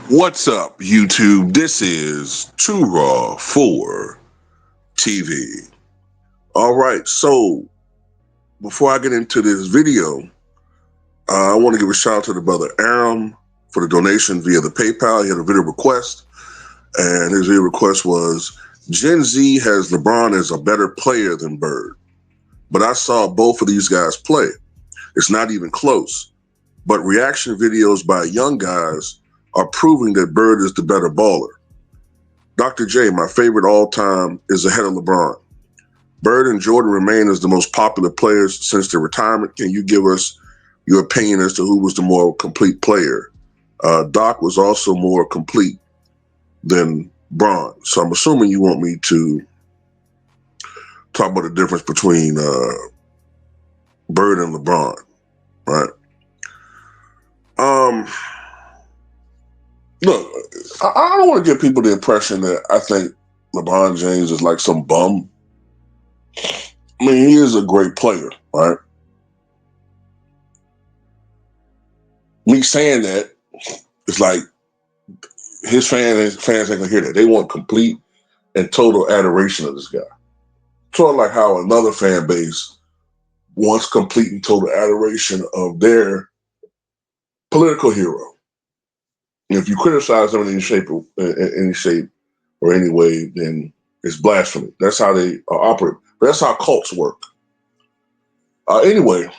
What's up, YouTube? This is Too Raw for TV. All right, so before I get into this video, I want to give a shout out to the brother Aram for the donation via the PayPal. He had a video request, and his video request was Gen Z has LeBron as a better player than Bird, but I saw both of these guys play. It's not even close. But reaction videos by young guys are proving that Bird is the better baller. Dr. J, my favorite all time, is ahead of LeBron. Bird and Jordan remain as the most popular players since their retirement. Can you give us your opinion as to who was the more complete player? Doc was also more complete than Bron. So I'm assuming you want me to talk about the difference between Bird and LeBron, right? Look, I don't want to give people the impression that I think LeBron James is like some bum. I mean, he is a great player, right? Me saying that, it's like his fans ain't gonna hear that. They want complete and total adoration of this guy. Sort of like how another fan base wants complete and total adoration of their political hero. And if you criticize them in any shape or any way, then it's blasphemy. That's how they operate. But that's how cults work. Anyway,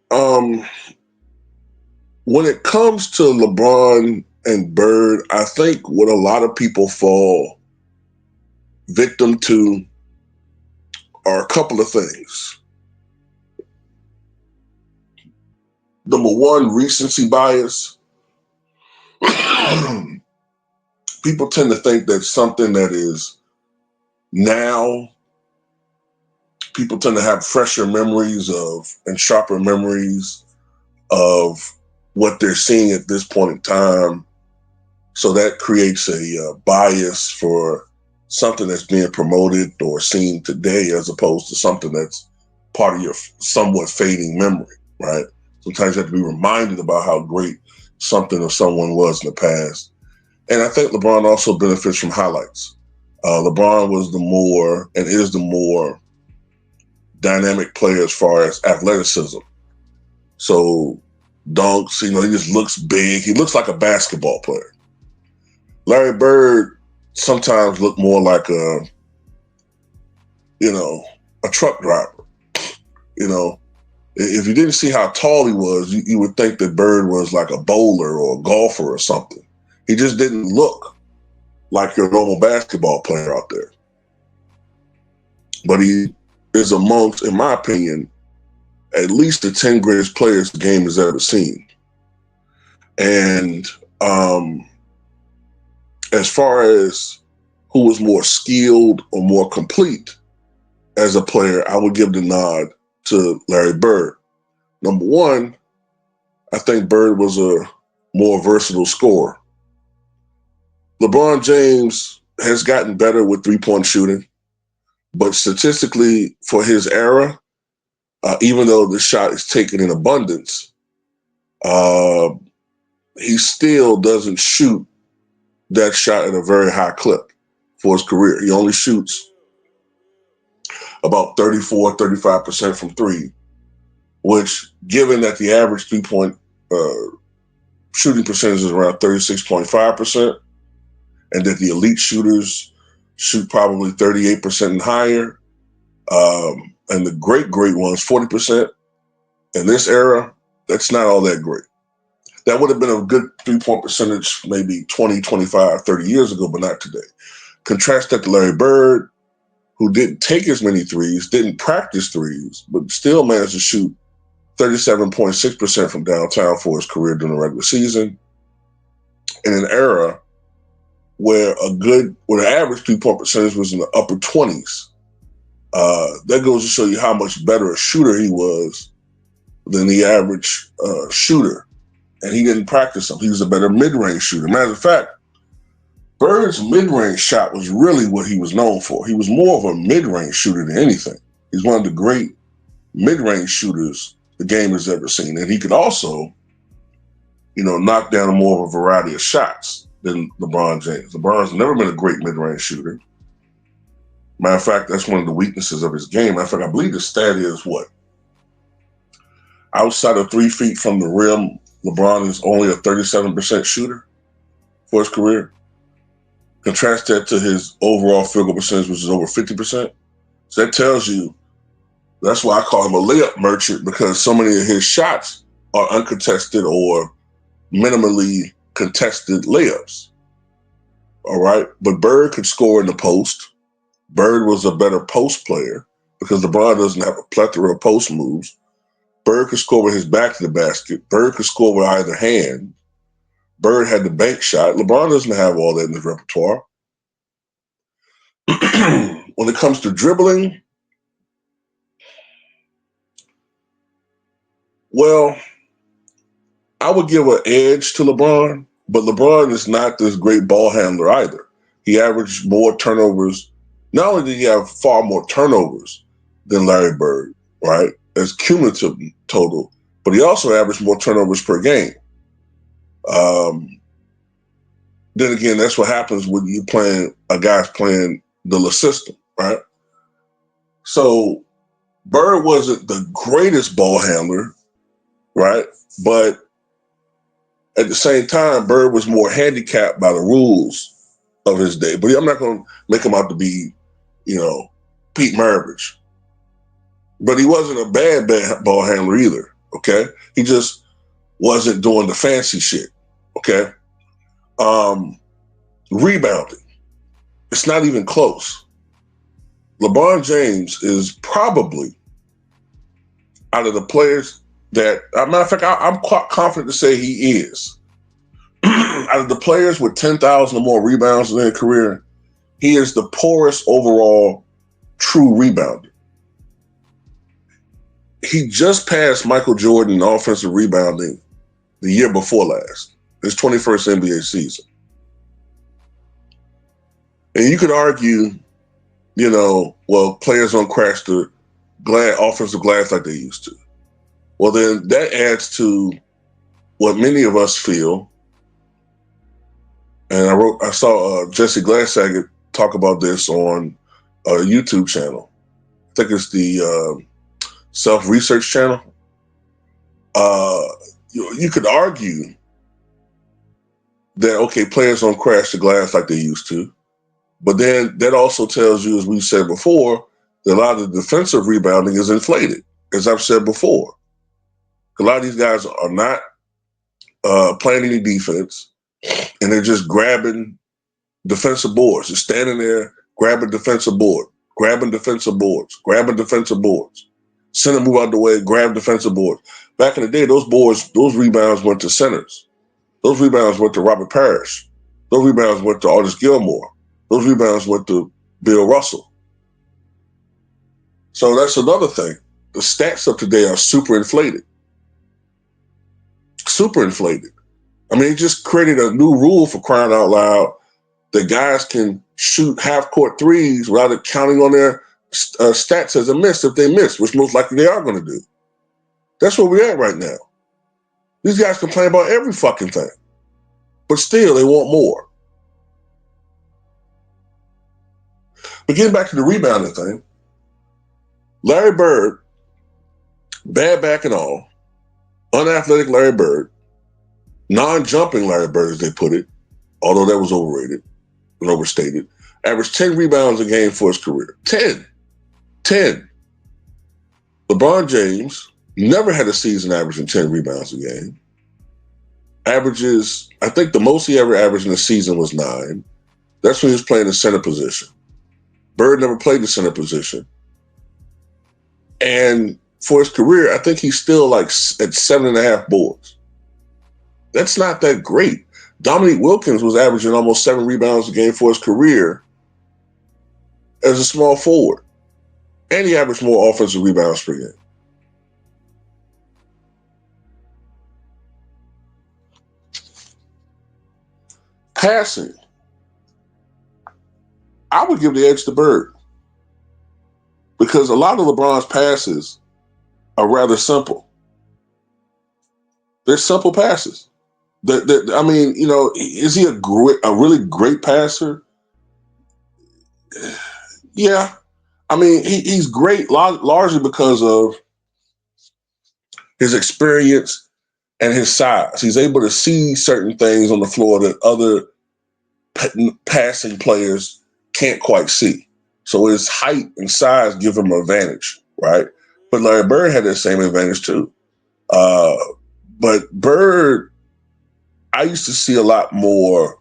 when it comes to LeBron and Bird, I think what a lot of people fall victim to are a couple of things. Number one, recency bias. People tend to think that something that is now, people tend to have fresher memories of and sharper memories of what they're seeing at this point in time. So that creates a bias for something that's being promoted or seen today as opposed to something that's part of your somewhat fading memory, right? Sometimes you have to be reminded about how great something or someone was in the past. And I think LeBron also benefits from highlights. LeBron was the more and is the more dynamic player as far as athleticism. So dunks, he just looks big. He looks like a basketball player. Larry Bird sometimes looked more like a truck driver. If you didn't see how tall he was, you would think that Bird was like a bowler or a golfer or something. He just didn't look like your normal basketball player out there. But he is amongst, in my opinion, at least the 10 greatest players the game has ever seen. And as far as who was more skilled or more complete as a player, I would give the nod to Larry Bird. Number one, I think Bird was a more versatile scorer. LeBron James has gotten better with three-point shooting, but statistically for his era, even though the shot is taken in abundance, he still doesn't shoot that shot at a very high clip for his career. He only shoots about 34-35% from three, which, given that the average three-point shooting percentage is around 36.5%, and that the elite shooters shoot probably 38% and higher, and the great ones, 40%, in this era, that's not all that great. That would have been a good three-point percentage maybe 20, 25, 30 years ago, but not today. Contrast that to Larry Bird, who didn't take as many threes, didn't practice threes, but still managed to shoot 37.6% from downtown for his career during the regular season, in an era where the average three-point percentage was in the upper 20s. That goes to show you how much better a shooter he was than the average shooter. And he didn't practice them. He was a better mid-range shooter. Matter of fact, Bird's mid-range shot was really what he was known for. He was more of a mid-range shooter than anything. He's one of the great mid-range shooters the game has ever seen. And he could also, knock down more of a variety of shots than LeBron James. LeBron's never been a great mid-range shooter. Matter of fact, that's one of the weaknesses of his game. Matter of fact, I believe the stat is what? Outside of 3 feet from the rim, LeBron is only a 37% shooter for his career. Contrast that to his overall field goal percentage, which is over 50%. So that tells you, that's why I call him a layup merchant, because so many of his shots are uncontested or minimally contested layups. All right. But Bird could score in the post. Bird was a better post player because LeBron doesn't have a plethora of post moves. Bird could score with his back to the basket. Bird could score with either hand. Bird had the bank shot. LeBron doesn't have all that in his repertoire. When it comes to dribbling, well, I would give an edge to LeBron, but LeBron is not this great ball handler either. He averaged more turnovers. Not only did he have far more turnovers than Larry Bird, right, as cumulative total, but he also averaged more turnovers per game. Then again, that's what happens when you playing a guy's playing the system, right? So Bird wasn't the greatest ball handler, right? But at the same time, Bird was more handicapped by the rules of his day. But I'm not going to make him out to be, Pete Maravich. But he wasn't a bad ball handler either, okay? He just wasn't doing the fancy shit, okay? Rebounding. It's not even close. LeBron James is probably, out of the players that, as a matter of fact, I'm quite confident to say he is. Out of the players with 10,000 or more rebounds in their career, he is the poorest overall true rebounder. He just passed Michael Jordan in offensive rebounding the year before last, his 21st NBA season. And you could argue, players don't crash the offensive glass like they used to. Well, then that adds to what many of us feel. And I saw Jesse Glassaget talk about this on a YouTube channel. I think it's the Self-Research channel. You could argue that, okay, players don't crash the glass like they used to. But then that also tells you, as we said before, that a lot of the defensive rebounding is inflated, as I've said before. A lot of these guys are not playing any defense, and they're just grabbing defensive boards. They're standing there, grabbing defensive board, grabbing defensive boards, grabbing defensive boards. Center move out the way, grab defensive boards. Back in the day, those rebounds went to centers. Those rebounds went to Robert Parrish. Those rebounds went to Artis Gilmore. Those rebounds went to Bill Russell. So that's another thing. The stats of today are super inflated. Super inflated. I mean, it just created a new rule, for crying out loud, that guys can shoot half-court threes without counting on their stats as a miss if they miss, which most likely they are going to do. That's where we're at right now. These guys complain about every fucking thing, but still they want more. But getting back to the rebounding thing, Larry Bird, bad back and all, unathletic Larry Bird, non-jumping Larry Bird, as they put it, although that was overrated and overstated, averaged 10 rebounds a game for his career. 10. LeBron James never had a season averaging 10 rebounds a game. Averages, I think the most he ever averaged in a season was 9. That's when he was playing the center position. Bird never played the center position. And for his career, I think he's still like at 7.5 boards. That's not that great. Dominique Wilkins was averaging almost 7 rebounds a game for his career as a small forward. And he averaged more offensive rebounds per game. Passing, I would give the edge to Bird, because a lot of LeBron's passes are rather simple. They're simple passes. I mean, is he a really great passer? Yeah. I mean, he's great largely because of his experience and his size. He's able to see certain things on the floor that other passing players can't quite see. So his height and size give him an advantage, right? But Larry Bird had that same advantage too. Uh, but Bird, I used to see a lot more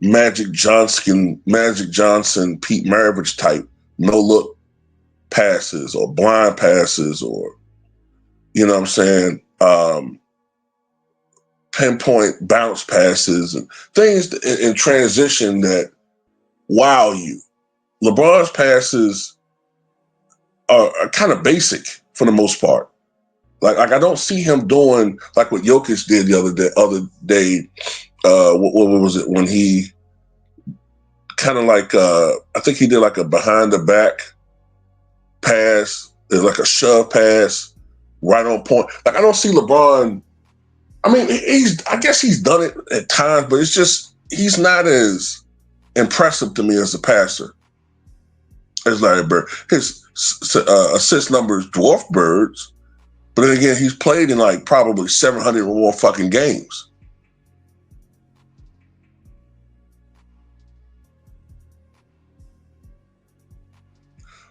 Magic Johnson, Pete Maravich type no look passes or blind passes, or you know what I'm saying, pinpoint bounce passes and things in transition that wow you. LeBron's passes are kind of basic for the most part. Like I don't see him doing like what Jokic did the other day. What was it when he kind of like I think he did like a behind the back pass, like a shove pass, right on point. Like I don't see LeBron. I mean, I guess he's done it at times, but it's just he's not as impressive to me as a passer as Larry Bird. His assist numbers dwarf Bird's, but then again, he's played in like probably 700 or more fucking games.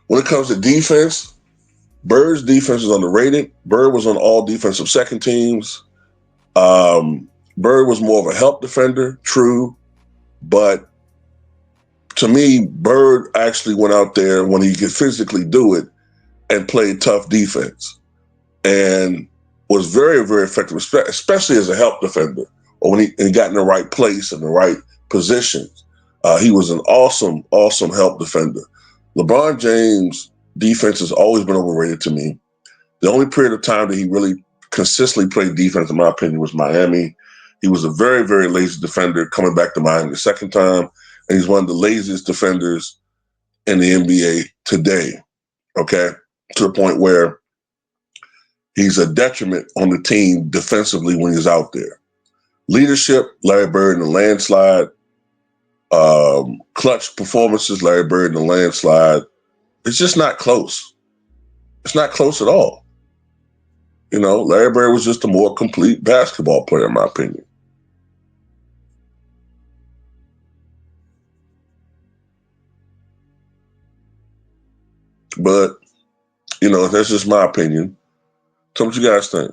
When it comes to defense, Bird's defense is underrated. Bird was on all defensive second teams. Bird was more of a help defender, true, but to me, Bird actually went out there when he could physically do it and played tough defense and was very, very effective, especially as a help defender or when he got in the right place and the right positions. He was an awesome, awesome help defender. LeBron James' defense has always been overrated to me. The only period of time that he really consistently played defense, in my opinion, was Miami. He was a very, very lazy defender coming back to Miami the second time, and he's one of the laziest defenders in the NBA today, okay? To the point where he's a detriment on the team defensively when he's out there. Leadership, Larry Bird in the landslide. Clutch performances, Larry Bird in the landslide. It's just not close. It's not close at all. Larry Bird was just a more complete basketball player, in my opinion. But, that's just my opinion. Tell me what you guys think.